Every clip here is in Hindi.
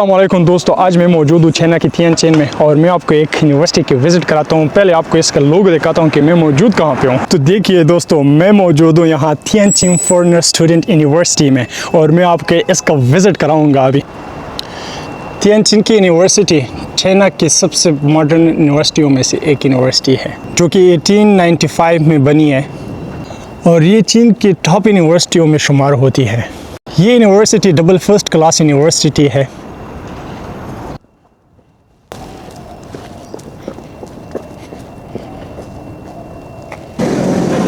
अस्सलामुअलैकुम दोस्तों, आज मैं मौजूद हूँ चाइना की तियानजिन में और मैं आपको एक यूनिवर्सिटी की विज़िट कराता हूँ। पहले आपको इसका लोगो दिखाता हूँ कि मैं मौजूद कहाँ पे हूँ। तो देखिए दोस्तों, मैं मौजूद हूँ यहाँ तियानजिन फॉरेनर स्टूडेंट यूनिवर्सिटी में और मैं आपको इसका विज़िट कराऊँगा अभी। तियानजिन की यूनिवर्सिटी चाइना की सबसे मॉडर्न यूनिवर्सिटियों में से एक यूनिवर्सिटी है जो कि 1895 में बनी है और ये चीन की टॉप यूनिवर्सिटियों में शुमार होती है। ये university double first class university है।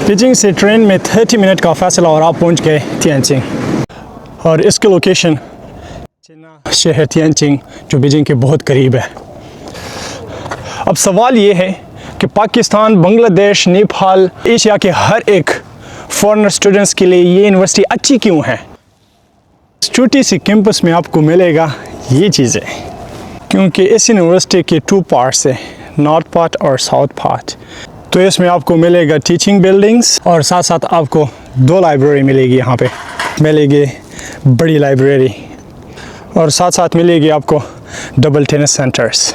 बीजिंग से ट्रेन में 30 मिनट का फासला और आप पहुंच गए तियानजिन। और इसकी लोकेशन चाइना शहर तियानजिन जो बीजिंग के बहुत करीब है। अब सवाल ये है कि पाकिस्तान, बांग्लादेश, नेपाल, एशिया के हर एक फॉरेनर स्टूडेंट्स के लिए ये यूनिवर्सिटी अच्छी क्यों है। इस छोटी सी कैंपस में आपको मिलेगा ये चीज़ें, क्योंकि इस यूनिवर्सिटी के 2 पार्ट्स हैं, नॉर्थ पार्ट और साउथ पार्ट। तो इसमें आपको मिलेगा टीचिंग बिल्डिंग्स और साथ साथ आपको 2 लाइब्रेरी मिलेगी। यहाँ पे मिलेगी बड़ी लाइब्रेरी और साथ साथ मिलेगी आपको डबल टेनिस सेंटर्स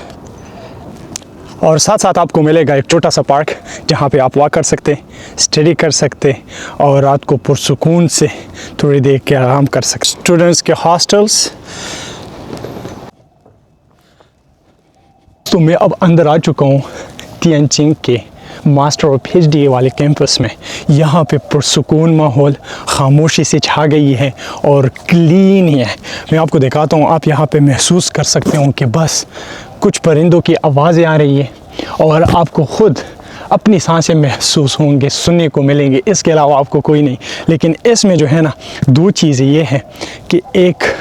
और साथ साथ आपको मिलेगा एक छोटा सा पार्क जहाँ पे आप वॉक कर सकते, स्टडी कर सकते और रात को पुरसुकून से थोड़ी देर के आराम कर सकते। स्टूडेंट्स के हॉस्टल्स। तो मैं अब अंदर आ चुका हूँ तियानजिन के मास्टर और PhD वाले कैंपस में। यहाँ पे पुरसुकून माहौल, खामोशी से छा गई है और क्लीन है। मैं आपको दिखाता हूँ, आप यहाँ पे महसूस कर सकते हो कि बस कुछ परिंदों की आवाज़ें आ रही है और आपको खुद अपनी सांसें महसूस होंगे, सुनने को मिलेंगे। इसके अलावा आपको कोई नहीं। लेकिन इसमें जो है ना, 2 चीज़ें ये हैं कि एक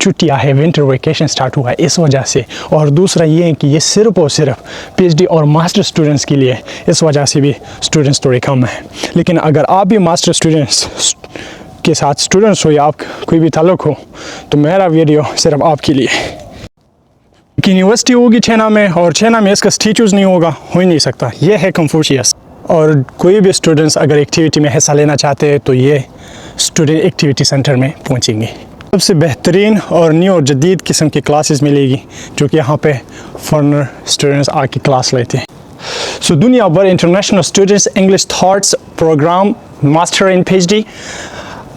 छुट्टियाँ है, विंटर वेकेशन स्टार्ट हुआ है इस वजह से, और दूसरा ये है कि ये सिर्फ और सिर्फ PhD और मास्टर स्टूडेंट्स के लिए, इस वजह से भी स्टूडेंट्स थोड़े कम हैं। लेकिन अगर आप भी मास्टर स्टूडेंट्स के साथ स्टूडेंट्स हो या आप कोई भी ताल्लुक़ हो, तो मेरा वीडियो सिर्फ आपके लिए। कि यूनिवर्सिटी होगी चाइना में और चाइना में इसका स्टैच्यूज़ नहीं होगा, हो ही नहीं सकता। ये है कन्फ्यूशियस। और कोई भी स्टूडेंट्स अगर एक्टिविटी में हिस्सा लेना चाहते हैं तो ये स्टूडेंट एक्टिविटी सेंटर में पहुँचेंगे। सबसे बेहतरीन और न्यू और जदीद किस्म की क्लासेस मिलेगी जो कि यहाँ पे फॉरेनर स्टूडेंट्स आके क्लास लेते हैं। सो दुनिया भर international students English thoughts program, master in PhD,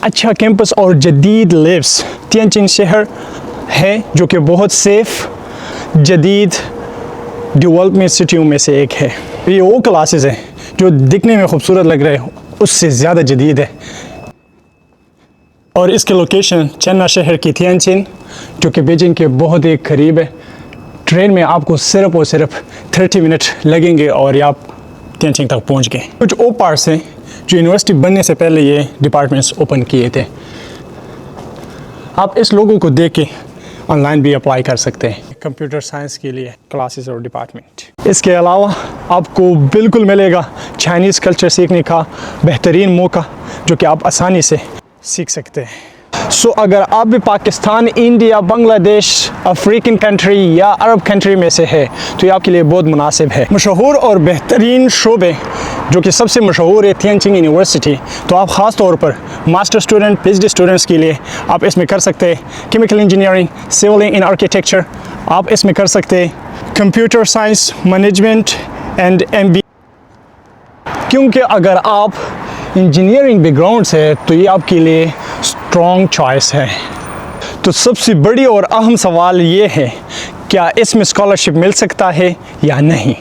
अच्छा कैंपस और जदीद लिव्स। तियानजिन शहर है जो कि बहुत सेफ, जदीद डेवलपमेंट सिटियों में से एक है। ये वो क्लासेस हैं जो दिखने में खूबसूरत लग रहे हैं, उससे ज़्यादा जदीद है। और इसके लोकेशन चाइना शहर की तियानजिन जो कि बीजिंग के बहुत ही करीब है। ट्रेन में आपको सिर्फ और सिर्फ 30 मिनट लगेंगे और आप तियानजिन तक पहुंच गए। कुछ वो पार्ट्स हैं जो यूनिवर्सिटी बनने से पहले ये डिपार्टमेंट्स ओपन किए थे। आप इस लोगों को देख के ऑनलाइन भी अप्लाई कर सकते हैं कंप्यूटर साइंस के लिए क्लासेस और डिपार्टमेंट। इसके अलावा आपको बिल्कुल मिलेगा चाइनीज़ कल्चर सीखने का बेहतरीन मौका जो कि आप आसानी से सीख सकते हैं। सो अगर आप भी Pakistan, India, Bangladesh, African country या अरब कंट्री में से है तो ये आपके लिए बहुत मुनासिब है। मशहूर और बेहतरीन शोबे जो कि सबसे मशहूर है तियानजिन यूनिवर्सिटी, तो आप ख़ास तौर पर मास्टर स्टूडेंट, PhD स्टूडेंट्स के लिए आप इसमें कर सकते हैं chemical engineering, civil in architecture, आप इसमें कर सकते हैं computer science, management and MBA। क्योंकि अगर आप इंजीनियरिंग बैकग्राउंड से तो ये आपके लिए स्ट्रॉन्ग चॉइस है। तो सबसे बड़ी और अहम सवाल ये है, क्या इसमें स्कॉलरशिप मिल सकता है या नहीं।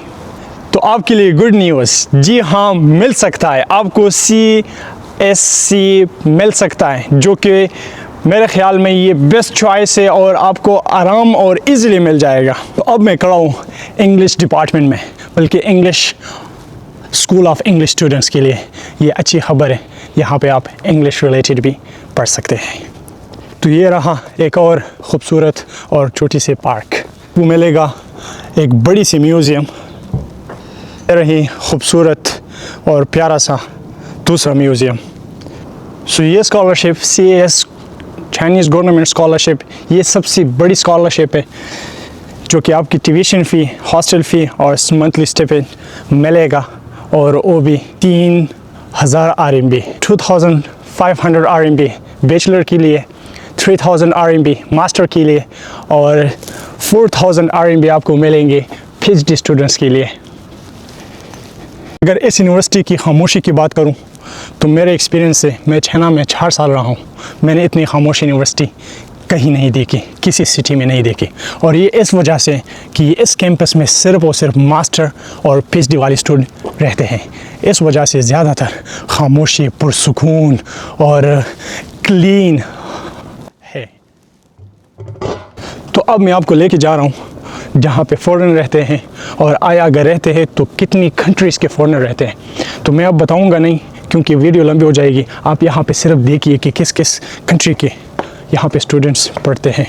तो आपके लिए गुड न्यूज़, जी हाँ मिल सकता है। आपको CSC मिल सकता है जो कि मेरे ख्याल में ये बेस्ट चॉइस है और आपको आराम और इजीली मिल जाएगा। तो अब मैं खड़ा हूँ इंग्लिश डिपार्टमेंट में, बल्कि English school of English students के लिए ये अच्छी खबर है। यहाँ पे आप इंग्लिश रिलेटेड भी पढ़ सकते हैं। तो ये रहा एक और ख़ूबसूरत और छोटी सी पार्क। वो मिलेगा एक बड़ी सी म्यूज़ियम, रही खूबसूरत और प्यारा सा दूसरा म्यूज़ियम। सो ये scholarship CAS Chinese government scholarship, ये सबसे बड़ी स्कॉलरशिप है जो कि आपकी ट्यूशन फ़ी, हॉस्टल फ़ी और मंथली स्टिपेंड मिलेगा, और वो भी 3000 RMB, 2500 RMB बैचलर के लिए, 3000 RMB मास्टर के लिए और 4000 RMB आपको मिलेंगे PhD स्टूडेंट्स के लिए। अगर इस यूनिवर्सिटी की खामोशी की बात करूं तो मेरे एक्सपीरियंस से मैं चाइना में 4 साल रहा हूं, मैंने इतनी खामोश यूनिवर्सिटी कहीं नहीं देखी, किसी सिटी में नहीं देखी। और ये इस वजह से कि इस कैंपस में सिर्फ़ और सिर्फ मास्टर और PhD वाले स्टूडेंट रहते हैं, इस वजह से ज़्यादातर खामोशी, पुरसुकून और क्लीन है। तो अब मैं आपको लेके जा रहा हूँ जहाँ पे फ़ॉरेनर रहते हैं, और आया अगर रहते हैं तो कितनी कंट्रीज़ के फ़ॉरेनर रहते हैं। तो मैं अब बताऊँगा नहीं क्योंकि वीडियो लंबी हो जाएगी। आप यहाँ पे सिर्फ देखिए कि किस किस कंट्री के यहाँ पे स्टूडेंट्स पढ़ते हैं।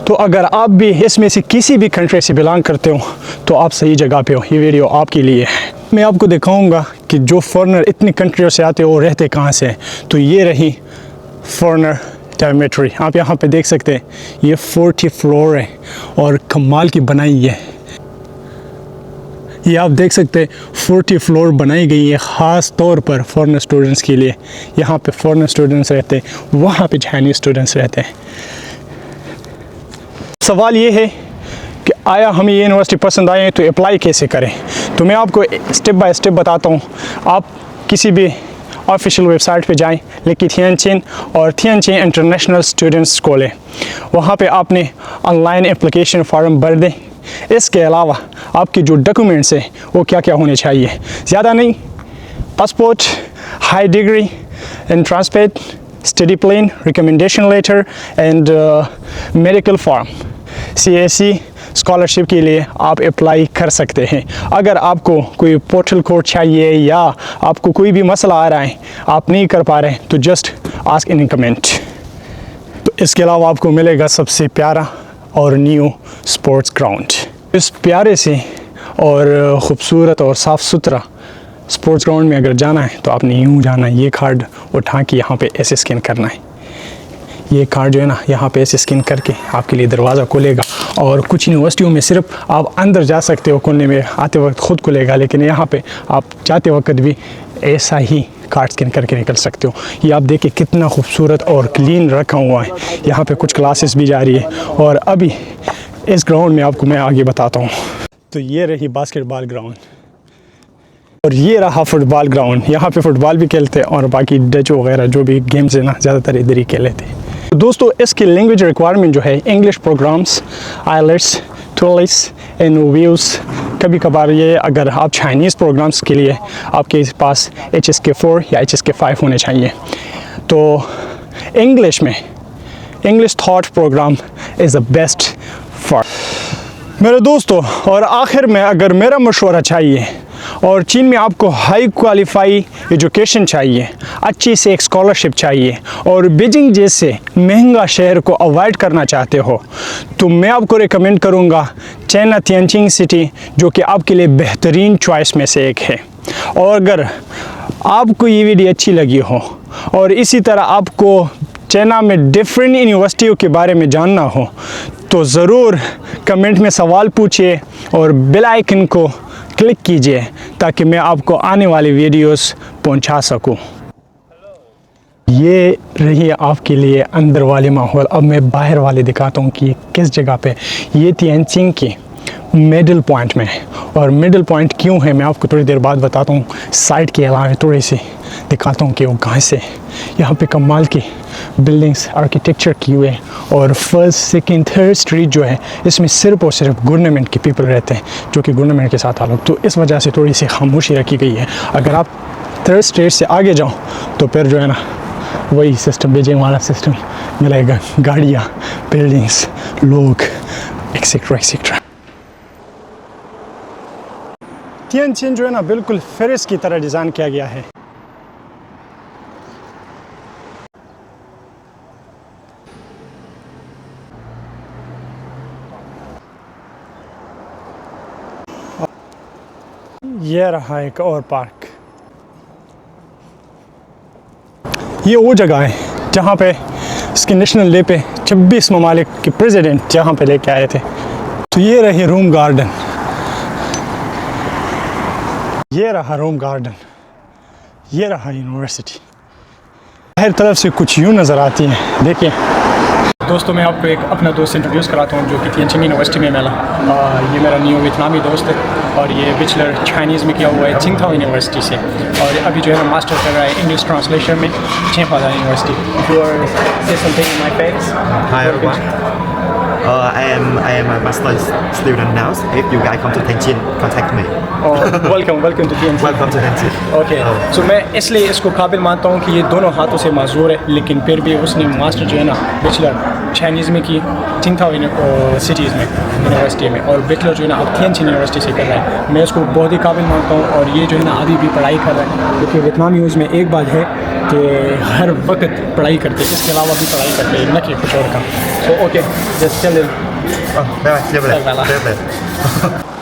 तो अगर आप भी इसमें से किसी भी कंट्री से बिलोंग करते हो तो आप सही जगह पे हो, ये वीडियो आपके लिए है। मैं आपको दिखाऊंगा कि जो फॉरेनर इतनी कंट्रियों से आते हो वो रहते कहाँ से हैं। तो ये रही फॉरेनर डॉर्मेटरी, आप यहाँ पे देख सकते हैं, ये 40 फ्लोर है और कमाल की बनाई है। ये आप देख सकते हैं 40 फ्लोर बनाई गई है ख़ास तौर पर फॉरेनर स्टूडेंट्स के लिए। यहाँ पे फॉरेनर स्टूडेंट्स रहते हैं, वहाँ पे चाइनीज़ स्टूडेंट्स रहते हैं। सवाल ये है कि आया हमें ये यूनिवर्सिटी पसंद आए तो अप्लाई कैसे करें। तो मैं आपको स्टेप बाय स्टेप बताता हूँ। आप किसी भी ऑफिशियल वेबसाइट पे जाएं, लिखिए थियनचिन और थियनचिन इंटरनेशनल स्टूडेंट्स स्कूल है, वहाँ पे आपने ऑनलाइन एप्लीकेशन फॉर्म भर दें। इसके अलावा आपके जो डॉक्यूमेंट्स हैं वो क्या क्या होने चाहिए, ज़्यादा नहीं, passport, high degree in transcript, study plan, recommendation letter and medical form. CSE scholarship के लिए आप अप्लाई कर सकते हैं। अगर आपको कोई पोर्टल कोड चाहिए या आपको कोई भी मसला आ रहा है, आप नहीं कर पा रहे हैं, तो जस्ट आस्क इन कमेंट। तो इसके अलावा आपको मिलेगा सबसे प्यारा और न्यू स्पोर्ट्स ग्राउंड। इस प्यारे से और ख़ूबसूरत और साफ़ सुथरा स्पोर्ट्स ग्राउंड में अगर जाना है तो आपने यूँ जाना है, ये कार्ड उठा के यहाँ पे ऐसे स्कैन करना है। ये कार्ड जो है ना, यहाँ पे ऐसे स्कैन करके आपके लिए दरवाज़ा खुलेगा। और कुछ यूनिवर्सिटियों में सिर्फ आप अंदर जा सकते हो, खुलने में आते वक्त ख़ुद खुलेगा, लेकिन यहाँ पे आप जाते वक्त भी ऐसा ही कार्ड स्कैन करके निकल सकते हो। ये आप देखिए कितना खूबसूरत और क्लीन रखा हुआ है। यहाँ पे कुछ क्लासेस भी जारी है। और अभी इस ग्राउंड में आपको मैं आगे बताता हूँ। तो ये रही बास्केटबॉल ग्राउंड और ये रहा फुटबॉल ग्राउंड। यहाँ पे फुटबॉल भी खेलते हैं और बाकी डच वगैरह जो भी गेम्स है ना, ज़्यादातर इधर ही खेलते हैं। तो दोस्तों, इसकी लैंग्वेज रिक्वायरमेंट जो है इंग्लिश प्रोग्राम्स, आइलेट्स, टूलिस एंड व्यूज़। कभी कभार ये अगर आप चाइनीज़ प्रोग्राम्स के लिए आपके पास HSK4 या HSK5 होने चाहिए। तो इंग्लिश में English thought program is the best for मेरे दोस्तों। और आखिर में अगर मेरा मशवरा चाहिए और चीन में आपको हाई क्वालिफाई एजुकेशन चाहिए, अच्छी से एक स्कॉलरशिप चाहिए और बीजिंग जैसे महंगा शहर को अवॉइड करना चाहते हो, तो मैं आपको रिकमेंड करूँगा चाइना तियानचिन सिटी, जो कि आपके लिए बेहतरीन चॉइस में से एक है। और अगर आपको ये वीडियो अच्छी लगी हो और इसी तरह आपको चाइना में डिफरेंट यूनिवर्सिटियों के बारे में जानना हो तो ज़रूर कमेंट में सवाल पूछिए और बेल आइकन को क्लिक कीजिए ताकि मैं आपको आने वाली वीडियोस पहुंचा सकूं। ये रही आपके लिए अंदर वाले माहौल। अब मैं बाहर वाले दिखाता हूँ कि किस जगह पे। ये तियानचिन की मिडिल पॉइंट में है और मिडिल पॉइंट क्यों है मैं आपको थोड़ी देर बाद बताता हूँ। साइड के अलावा थोड़ी सी दिखाता हूँ कि वो कहाँ से। यहाँ पे कमाल की बिल्डिंग्स आर्किटेक्चर की हुई है और फर्स्ट सेकंड थर्ड स्ट्रीट जो है इसमें सिर्फ और सिर्फ गवर्नमेंट के पीपल रहते हैं, जो कि गवर्नमेंट के साथ ताल्लुक़, तो इस वजह से थोड़ी सी खामोशी रखी गई है। अगर आप थर्ड स्ट्रीट से आगे जाओ तो फिर जो है ना वही सिस्टम, बीजिंग वाला सिस्टम मिलेगा, गाड़ियाँ, बिल्डिंग्स, लोग, एक्सेट्रा एक्सेट्रा। तियानचिन जो है ना बिल्कुल फेरिस की तरह डिज़ाइन किया गया है। ये रहा एक और पार्क। ये वो जगह है जहाँ पे इसके नेशनल डे पे 26 ममालिक के प्रेसिडेंट यहाँ पे लेके आए थे। तो ये रही रूम गार्डन, ये रहा रूम गार्डन, ये रहा यूनिवर्सिटी। हर तरफ से कुछ यूँ नज़र आती हैं, देखिए। दोस्तों मैं आपको एक अपना दोस्त इंट्रोड्यूस कराता हूँ जो कि तिएनजिन यूनिवर्सिटी में मिला। ये मेरा न्यू वियतनामी दोस्त है और ये बैचलर चाइनीज़ में किया हुआ है चिंगथाओ यूनिवर्सिटी से, और अभी जो है मास्टर कर रहा है इंग्लिश ट्रांसलेशन में चेंगफा university. Hi everyone. I am a master student now. If you guys come to Tianjin, contact me. Welcome to Tianjin. Welcome to Tianjin. Okay, so मैं इसलिए इसको काबिल मानता हूँ कि ये दोनों हाथों से माजूर है, लेकिन फिर भी उसने मास्टर जो है ना बैचलर चाइनीज़ में की चिंगथाओ सिटीज़ में यूनिवर्सिटी में, और बैचलर जो है ना अब तिएनजिन यूनिवर्सिटी से कर रहा है। मैं इसको बहुत ही काबिल मानता हूँ, और ये जो है ना अभी भी पढ़ाई कर रहा है, क्योंकि वियतनामी यूज़ में एक बात है कि हर वक्त पढ़ाई करते हैं, इसके अलावा भी पढ़ाई करते हैं, न कि कुछ और काम। सो ओके, जस्ट चल Bye bye. See you later.